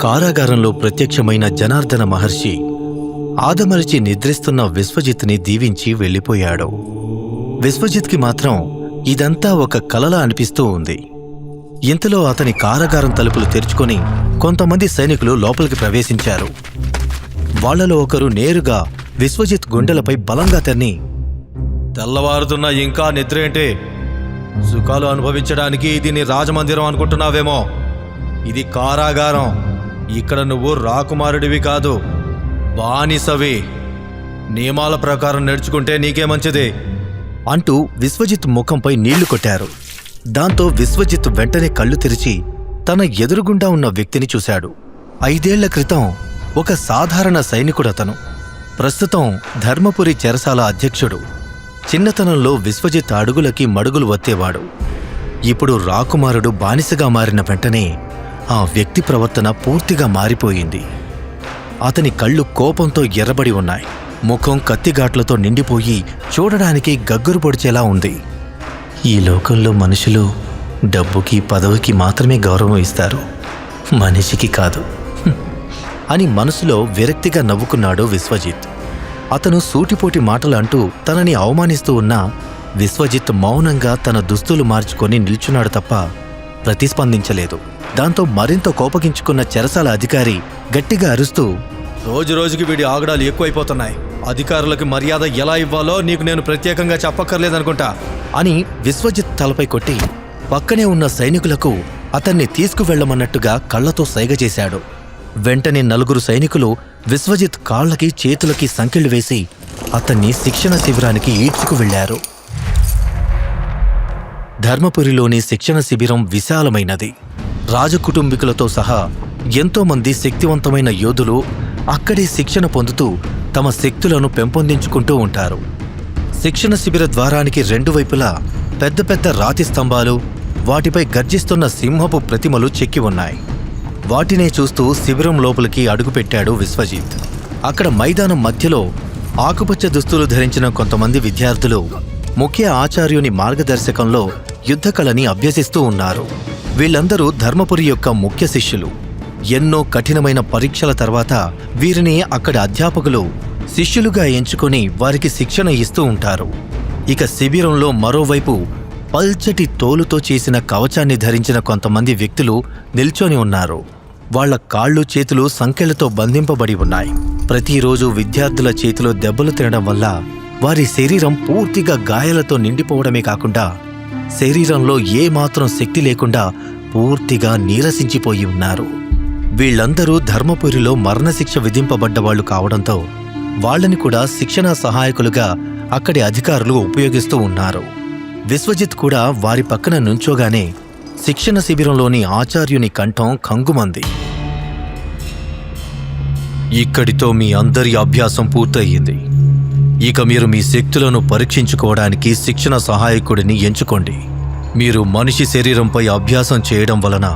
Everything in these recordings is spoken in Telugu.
కారాగారంలో ప్రత్యక్షమైన జనార్దన మహర్షి ఆదమరిచి నిద్రిస్తున్న విశ్వజిత్ని దీవించి వెళ్ళిపోయాడు. విశ్వజిత్కి మాత్రం ఇదంతా ఒక కలలా అనిపిస్తూ ఉంది. ఇంతలో అతని కారాగారం తలుపులు తెరుచుకొని కొంతమంది సైనికులు లోపలికి ప్రవేశించారు. వాళ్లలో ఒకరు నేరుగా విశ్వజిత్ గుండెలపై బలంగా తన్ని, తెల్లవారుతున్న ఇంకా నిద్రేంటి? సుఖాలు అనుభవించడానికి ఇది నీ రాజమందిరం అనుకుంటున్నావేమో. ఇది కారాగారం. ఇక్కడ నువ్వు రాకుమారుడివి కాదు, బానిసవి. నియమాల ప్రకారం నడుచుకుంటే నీకే మంచిది అంటూ విశ్వజిత్ ముఖంపై నీళ్లు కొట్టారు. దాంతో విశ్వజిత్ వెంటనే కళ్ళు తెరిచి తన ఎదురుగుండా ఉన్న వ్యక్తిని చూశాడు. 5 ఏళ్ల క్రితం ఒక సాధారణ సైనికుడతను. ప్రస్తుతం ధర్మపురి చెరసాల అధ్యక్షుడు. చిన్నతనంలో విశ్వజిత్ అడుగులకి మడుగులు వత్తేవాడు. ఇప్పుడు రాకుమారుడు బానిసగా మారిన వెంటనే ఆ వ్యక్తి ప్రవర్తన పూర్తిగా మారిపోయింది. అతని కళ్ళు కోపంతో ఎర్రబడి ఉన్నాయి. ముఖం కత్తిఘాట్లతో నిండిపోయి చూడడానికి గగ్గురు పొడిచేలా ఉంది. ఈ లోకంలో మనుషులు డబ్బుకి పదవికి మాత్రమే గౌరవం ఇస్తారు, మనిషికి కాదు అని మనసులో విరక్తిగా నవ్వుకున్నాడు విశ్వజిత్. అతను సూటిపోటి మాటలు అంటూ తనని అవమానిస్తూ ఉన్నా విశ్వజిత్ మౌనంగా తన దుస్తులు మార్చుకొని నిల్చున్నాడు తప్ప ప్రతిస్పందించలేదు. దాంతో మరింత కోపగించుకున్న చెరసాల అధికారి గట్టిగా అరుస్తూ, రోజురోజుకి వీడి ఆగడాలు ఎక్కువైపోతున్నాయి. అధికారులకు మర్యాద ఎలా ఇవ్వాలో నీకు నేను ప్రత్యేకంగా చెప్పక్కర్లేదనుకుంటా అని విశ్వజిత్ తలపై కొట్టి పక్కనే ఉన్న సైనికులకు అతన్ని తీసుకువెళ్లమన్నట్టుగా కళ్లతో సైగ చేశాడు. వెంటనే 4 సైనికులు విశ్వజిత్ కాళ్లకి చేతులకి సంకెళ్లు వేసి అతన్ని శిక్షణ శిబిరానికి ఈడ్చుకు వెళ్లారు. ధర్మపురిలోని శిక్షణ శిబిరం విశాలమైనది. రాజకుటుంబీకులతో సహా ఎంతోమంది శక్తివంతమైన యోధులు అక్కడే శిక్షణ పొందుతూ తమ శక్తులను పెంపొందించుకుంటూ ఉంటారు. శిక్షణ శిబిర ద్వారానికి 2 వైపులా పెద్ద పెద్ద రాతి స్తంభాలు, వాటిపై గర్జిస్తున్న సింహపు ప్రతిమలు చెక్కి ఉన్నాయి. వాటినే చూస్తూ శిబిరం లోపలికి అడుగుపెట్టాడు విశ్వజిత్. అక్కడ మైదానం మధ్యలో ఆకుపచ్చ దుస్తులు ధరించిన కొంతమంది విద్యార్థులు ముఖ్య ఆచార్యుని మార్గదర్శకంలో యుద్ధకళని అభ్యసిస్తూ ఉన్నారు. వీళ్లందరూ ధర్మపురి యొక్క ముఖ్య శిష్యులు. ఎన్నో కఠినమైన పరీక్షల తర్వాత వీరిని అక్కడి అధ్యాపకులు శిష్యులుగా ఎంచుకొని వారికి శిక్షణ ఇస్తూ ఉంటారు. ఇక శిబిరంలో మరోవైపు పల్చటి తోలుతో చేసిన కవచాన్ని ధరించిన కొంతమంది వ్యక్తులు నిల్చొని ఉన్నారు. వాళ్ల కాళ్ళు చేతులు సంకెళ్లతో బంధింపబడి ఉన్నాయి. ప్రతిరోజు విద్యార్థుల చేతిలో దెబ్బలు తినడం వల్ల వారి శరీరం పూర్తిగా గాయాలతో నిండిపోవడమే కాకుండా శరీరంలో ఏమాత్రం శక్తి లేకుండా పూర్తిగా నీరసించిపోయి ఉన్నారు. వీళ్లందరూ ధర్మపురిలో మరణశిక్ష విధింపబడ్డవాళ్లు కావడంతో వాళ్లని కూడా శిక్షణా సహాయకులుగా అక్కడి అధికారులు ఉపయోగిస్తూ ఉన్నారు. విశ్వజిత్ కూడా వారి పక్కన నుంచోగానే శిక్షణ శిబిరంలోని ఆచార్యుని కంఠం కంగుమంది. ఇక్కడితో మీ అందరి అభ్యాసం పూర్తయింది. ఇక మీరు మీ శక్తులను పరీక్షించుకోవడానికి శిక్షణ సహాయకుడిని ఎంచుకోండి. మీరు మనిషి శరీరంపై అభ్యాసం చేయడం వలన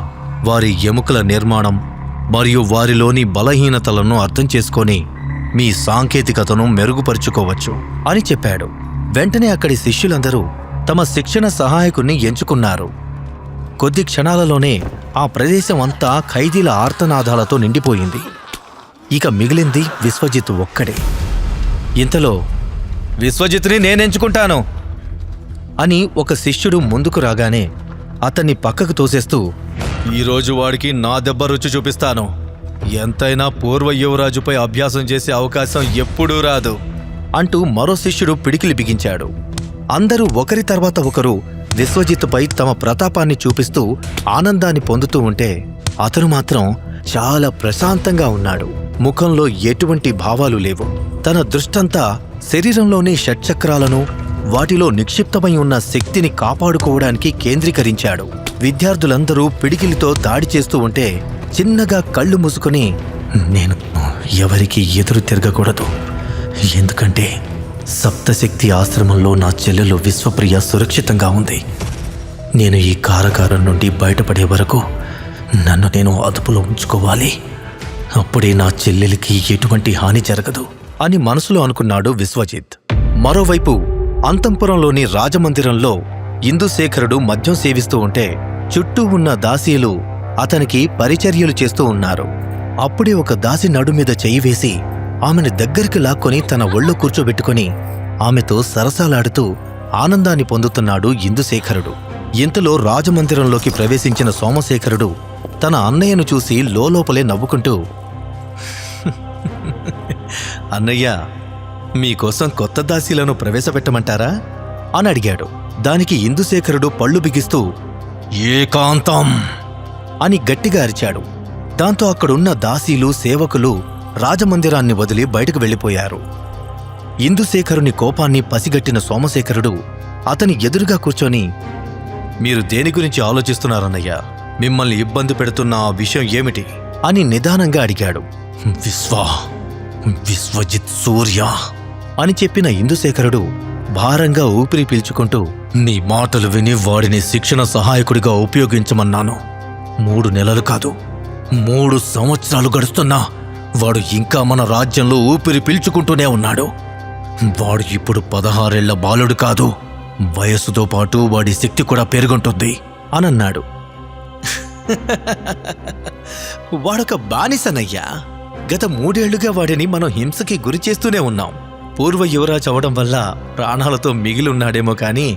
వారి ఎముకల నిర్మాణం మరియు వారిలోని బలహీనతలను అర్థం చేసుకొని మీ సాంకేతికతను మెరుగుపరుచుకోవచ్చు అని చెప్పాడు. వెంటనే అక్కడి శిష్యులందరూ తమ శిక్షణ సహాయకుణ్ణి ఎంచుకున్నారు. కొద్ది క్షణాలలోనే ఆ ప్రదేశం అంతా ఖైదీల ఆర్తనాదాలతో నిండిపోయింది. ఇక మిగిలింది విశ్వజిత్ ఒక్కడే. ఇంతలో విశ్వజిత్ని నేనెంచుకుంటాను అని ఒక శిష్యుడు ముందుకు రాగానే అతన్ని పక్కకు తోసేస్తూ, ఈరోజు వాడికి నా దెబ్బ రుచి చూపిస్తాను. ఎంతైనా పూర్వ యువరాజుపై అభ్యాసం చేసే అవకాశం ఎప్పుడూ రాదు అంటూ మరో శిష్యుడు పిడికిలి బిగించాడు. అందరూ ఒకరి తర్వాత ఒకరు విశ్వజిత్పై తమ ప్రతాపాన్ని చూపిస్తూ ఆనందాన్ని పొందుతూ ఉంటే అతను మాత్రం చాలా ప్రశాంతంగా ఉన్నాడు. ముఖంలో ఎటువంటి భావాలు లేవు. తన దృష్టంతా శరీరంలోని షట్చక్రాలను, వాటిలో నిక్షిప్తమై ఉన్న శక్తిని కాపాడుకోవడానికి కేంద్రీకరించాడు. విద్యార్థులందరూ పిడికిలితో దాడి చేస్తూ ఉంటే చిన్నగా కళ్ళు మూసుకొని, నేను ఎవరికి ఎదురు తిరగకూడదు, ఎందుకంటే సప్తశక్తి ఆశ్రమంలో నా చెల్లెలు విశ్వప్రియ సురక్షితంగా ఉంది. నేను ఈ కారాగారం నుండి బయటపడే వరకు నన్ను నేను అదుపులో ఉంచుకోవాలి. అప్పుడే నా చెల్లెలికి ఎటువంటి హాని జరగదు అని మనసులో అనుకున్నాడు విశ్వజిత్. మరోవైపు అంతఃపురంలోని రాజమందిరంలో ఇందుశేఖరుడు మద్యం సేవిస్తూ ఉంటే చుట్టూ ఉన్న దాసీలు అతనికి పరిచర్యలు చేస్తూ ఉన్నారు. అప్పుడే ఒక దాసి నడు మీద చెయ్యి వేసి ఆమెను దగ్గరికి లాక్కొని తన ఒళ్ళో కూర్చోబెట్టుకుని ఆమెతో సరసాలాడుతూ ఆనందాన్ని పొందుతున్నాడు ఇందుశేఖరుడు. ఇంతలో రాజమందిరంలోకి ప్రవేశించిన సోమశేఖరుడు తన అన్నయ్యను చూసి లోపలే నవ్వుకుంటూ, అన్నయ్య, మీకోసం కొత్త దాసీలను ప్రవేశపెట్టమంటారా అని అడిగాడు. దానికి ఇందుశేఖరుడు పళ్ళు బిగిస్తూ ఏకాంతం అని గట్టిగా అరిచాడు. దాంతో అక్కడున్న దాసీలు, సేవకులు రాజమందిరాన్ని వదిలి బయటకు వెళ్ళిపోయారు. ఇందుశేఖరుని కోపాన్ని పసిగట్టిన సోమశేఖరుడు అతని ఎదురుగా కూర్చొని, మీరు దేని గురించి ఆలోచిస్తున్నారన్నయ్య? మిమ్మల్ని ఇబ్బంది పెడుతున్న ఆ విషయం ఏమిటి అని నిదానంగా అడిగాడు. విశ్వజిత్ సూర్య అని చెప్పిన ఇందుశేఖరుడు భారంగా ఊపిరి పీల్చుకుంటూ, నీ మాటలు విని వాడిని శిక్షణ సహాయకుడిగా ఉపయోగించమన్నాను. 3 నెలలు కాదు, 3 సంవత్సరాలు గడుస్తున్నా వాడు ఇంకా మన రాజ్యంలో ఊపిరి పీల్చుకుంటూనే ఉన్నాడు. వాడు ఇప్పుడు 16 ఏళ్ల బాలుడు కాదు, వయస్సుతో పాటు వాడి శక్తి కూడా పెరుగుంటుంది అనన్నాడు. వాడొక బానిసనయ్యా. గత 3 ఏళ్లుగా వాడిని మనం హింసకి గురి చేస్తూనే ఉన్నాం. పూర్వ యువరాజు అవడం వల్ల ప్రాణాలతో మిగిలిన్నాడేమో కాని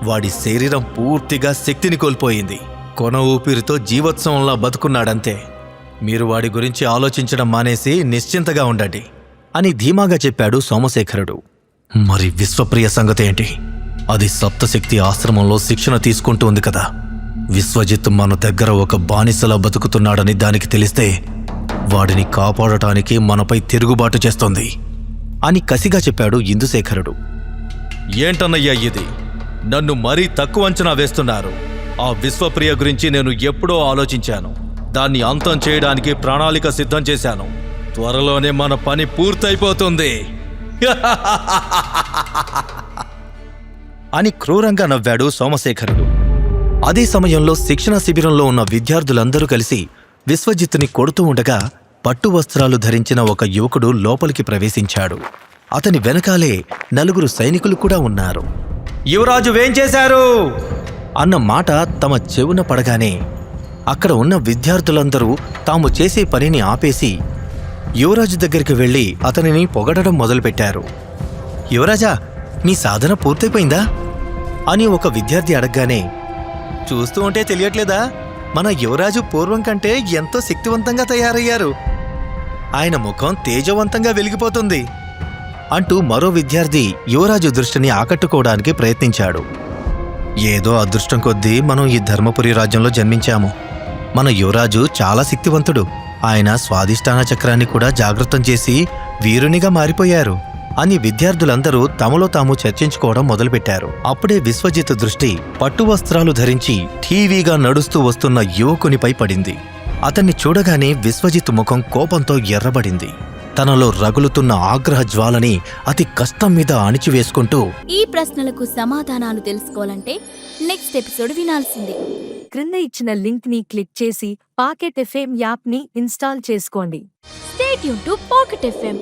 వాడి శరీరం పూర్తిగా శక్తిని కోల్పోయింది. కొన ఊపిరితో జీవోత్సవంలా బతుకున్నాడంతే. మీరు వాడి గురించి ఆలోచించడం మానేసి నిశ్చింతగా ఉండండి అని ధీమాగా చెప్పాడు సోమశేఖరుడు. మరి విశ్వప్రియ సంగతేంటి? అది సప్తశక్తి ఆశ్రమంలో శిక్షణ తీసుకుంటూ ఉంది కదా. విశ్వజిత్ మన దగ్గర ఒక బానిసలా బతుకుతున్నాడని దానికి తెలిస్తే వాడిని కాపాడటానికి మనపై తిరుగుబాటు చేస్తోంది అని కసిగా చెప్పాడు ఇందుశేఖరుడు. ఏంటన్నయ్యా ఇది? నన్ను మరీ తక్కువ అంచనా వేస్తున్నారు. ఆ విశ్వప్రియ గురించి నేను ఎప్పుడో ఆలోచించాను. దాన్ని అంతం చేయడానికి ప్రణాళిక సిద్ధం చేశాను. త్వరలోనే మన పని పూర్తయిపోతుంది అని క్రూరంగా నవ్వాడు సోమశేఖరుడు. అదే సమయంలో శిక్షణా శిబిరంలో ఉన్న విద్యార్థులందరూ కలిసి విశ్వజిత్తుని కొడుతూ ఉండగా పట్టు వస్త్రాలు ధరించిన ఒక యువకుడు లోపలికి ప్రవేశించాడు. అతని వెనకాలే 4 సైనికులు కూడా ఉన్నారు. యువరాజు వేం చేశారు అన్న మాట తమ చెవున పడగానే అక్కడ ఉన్న విద్యార్థులందరూ తాము చేసే పనిని ఆపేసి యువరాజు దగ్గరికి వెళ్లి అతనిని పొగడడం మొదలుపెట్టారు. యువరాజా, మీ సాధన పూర్తయిపోయిందా అని ఒక విద్యార్థి అడగగానే, చూస్తూ ఉంటే తెలియట్లేదా, మన యువరాజు పూర్వం కంటే ఎంతో శక్తివంతంగా తయారయ్యారు. ఆయన ముఖం తేజవంతంగా వెలిగిపోతుంది అంటూ మరో విద్యార్థి యువరాజు దృష్టిని ఆకట్టుకోవడానికి ప్రయత్నించాడు. ఏదో అదృష్టం కొద్దీ మనం ఈ ధర్మపురి రాజ్యంలో జన్మించాము. మన యువరాజు చాలా శక్తివంతుడు. ఆయన స్వాధిష్టాన చక్రాన్ని కూడా జాగృతం చేసి వీరునిగా మారిపోయారు అని విద్యార్థులందరూ తమలో తాము చర్చించుకోవడం మొదలుపెట్టారు. అప్పుడే విశ్వజిత్ దృష్టి పట్టు వస్త్రాలు ధరించి ఠీవీగా నడుస్తూ వస్తున్న యువకునిపై పడింది. అతన్ని చూడగానే విశ్వజిత్ ముఖం కోపంతో ఎర్రబడింది. తనలో రగులుతున్న ఆగ్రహ జ్వాలని అతి కష్టం మీద అణిచివేసుకుంటూ, ఈ ప్రశ్నలకు సమాధానాలు తెలుసుకోవాలంటే నెక్స్ట్ ఎపిసోడ్ వినాల్సిందే. క్రింద ఇచ్చిన లింక్ ని క్లిక్ చేసి పాకెట్ ఎఫ్ఎం యాప్ ని ఇన్స్టాల్ చేసుకోండి. Stay tune to pocket FM.